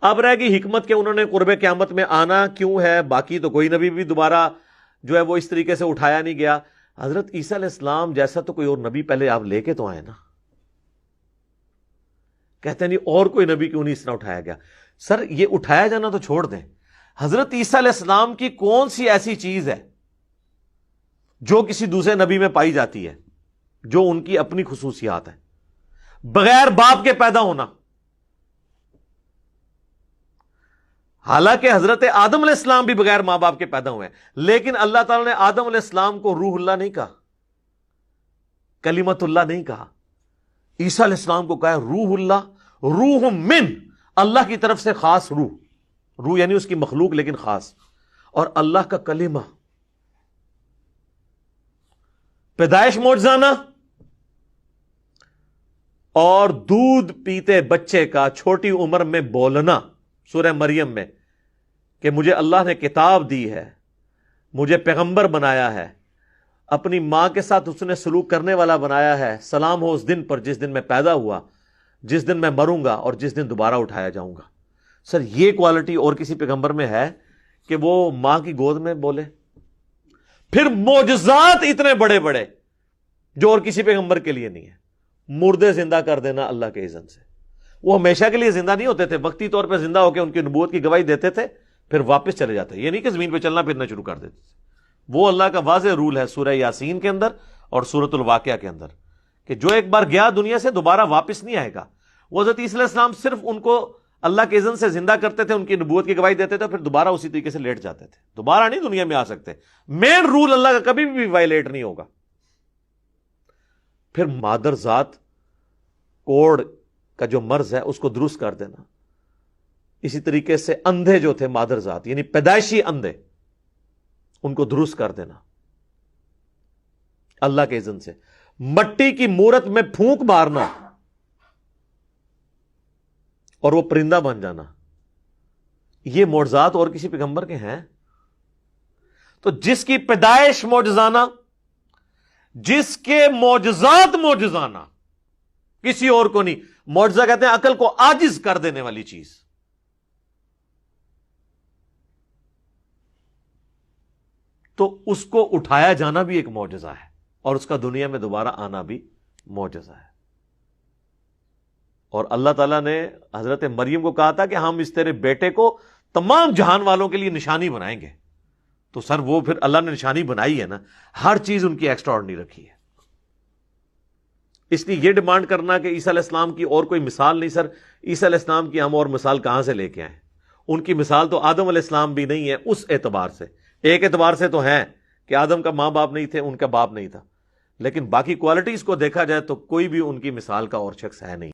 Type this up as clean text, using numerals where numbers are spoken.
اب رہ گئی حکمت کہ انہوں نے قرب قیامت میں آنا کیوں ہے، باقی تو کوئی نبی بھی دوبارہ جو ہے وہ اس طریقے سے اٹھایا نہیں گیا. حضرت عیسیٰ علیہ السلام جیسا تو کوئی اور نبی پہلے آپ لے کے تو آئے نا. کہتے ہیں نہیں اور کوئی نبی کیوں نہیں اس طرح اٹھایا گیا. سر یہ اٹھایا جانا تو چھوڑ دیں، حضرت عیسیٰ علیہ السلام کی کون سی ایسی چیز ہے جو کسی دوسرے نبی میں پائی جاتی ہے، جو ان کی اپنی خصوصیات ہے؟ بغیر باپ کے پیدا ہونا. حالانکہ حضرت آدم علیہ السلام بھی بغیر ماں باپ کے پیدا ہوئے ہیں، لیکن اللہ تعالیٰ نے آدم علیہ السلام کو روح اللہ نہیں کہا، کلمت اللہ نہیں کہا. عیسیٰ علیہ السلام کو کہا روح اللہ، روح من، اللہ کی طرف سے خاص روح. روح یعنی اس کی مخلوق لیکن خاص، اور اللہ کا کلمہ. پیدائش معجزانہ اور دودھ پیتے بچے کا چھوٹی عمر میں بولنا سورہ مریم میں کہ مجھے اللہ نے کتاب دی ہے، مجھے پیغمبر بنایا ہے، اپنی ماں کے ساتھ اس نے سلوک کرنے والا بنایا ہے، سلام ہو اس دن پر جس دن میں پیدا ہوا، جس دن میں مروں گا اور جس دن دوبارہ اٹھایا جاؤں گا. سر یہ کوالٹی اور کسی پیغمبر میں ہے کہ وہ ماں کی گود میں بولے؟ پھر معجزات اتنے بڑے بڑے جو اور کسی پیغمبر کے لیے نہیں ہے. مردے زندہ کر دینا اللہ کے اذن سے. وہ ہمیشہ کے لیے زندہ نہیں ہوتے تھے، وقتی طور پہ زندہ ہو کے ان کی نبوت کی گواہی دیتے تھے، پھر واپس چلے جاتے. یہ نہیں کہ زمین پہ چلنا پھرنا شروع کر دیتے تھے. وہ اللہ کا واضح رول ہے سورہ یاسین کے اندر اور سورۃ الواقعہ کے اندر کہ جو ایک بار گیا دنیا سے دوبارہ واپس نہیں آئے گا. وہ حضرت عیسیٰ علیہ السلام صرف ان کو اللہ کے اذن سے زندہ کرتے تھے، ان کی نبوت کی گواہی دیتے تھے، پھر دوبارہ اسی طریقے سے لیٹ جاتے تھے. دوبارہ نہیں دنیا میں آ سکتے. مین رول اللہ کا کبھی بھی وائلیٹ نہیں ہوگا. پھر مادر ذات کوڑ کا جو مرض ہے اس کو درست کر دینا. اسی طریقے سے اندھے جو تھے مادر ذات یعنی پیدائشی اندھے، ان کو درست کر دینا اللہ کے اذن سے. مٹی کی مورت میں پھونک مارنا اور وہ پرندہ بن جانا، یہ معجزات اور کسی پیغمبر کے ہیں؟ تو جس کی پیدائش معجزانہ، جس کے معجزات معجزانہ، کسی اور کو نہیں. معجزہ کہتے ہیں عقل کو عاجز کر دینے والی چیز. تو اس کو اٹھایا جانا بھی ایک معجزہ ہے اور اس کا دنیا میں دوبارہ آنا بھی معجزہ ہے. اور اللہ تعالیٰ نے حضرت مریم کو کہا تھا کہ ہم اس تیرے بیٹے کو تمام جہان والوں کے لیے نشانی بنائیں گے. تو سر وہ پھر اللہ نے نشانی بنائی ہے نا، ہر چیز ان کی ایکسٹرا آرڈنری رکھی ہے. اس لیے یہ ڈیمانڈ کرنا کہ عیسیٰ علیہ السلام کی اور کوئی مثال نہیں، سر عیسیٰ علیہ السلام کی ہم اور مثال کہاں سے لے کے آئیں؟ ان کی مثال تو آدم علیہ السلام بھی نہیں ہے. اس اعتبار سے ایک اعتبار سے تو ہیں کہ آدم کا ماں باپ نہیں تھے، ان کا باپ نہیں تھا، لیکن باقی کوالٹیز کو دیکھا جائے تو کوئی بھی ان کی مثال کا اور شخص ہے نہیں.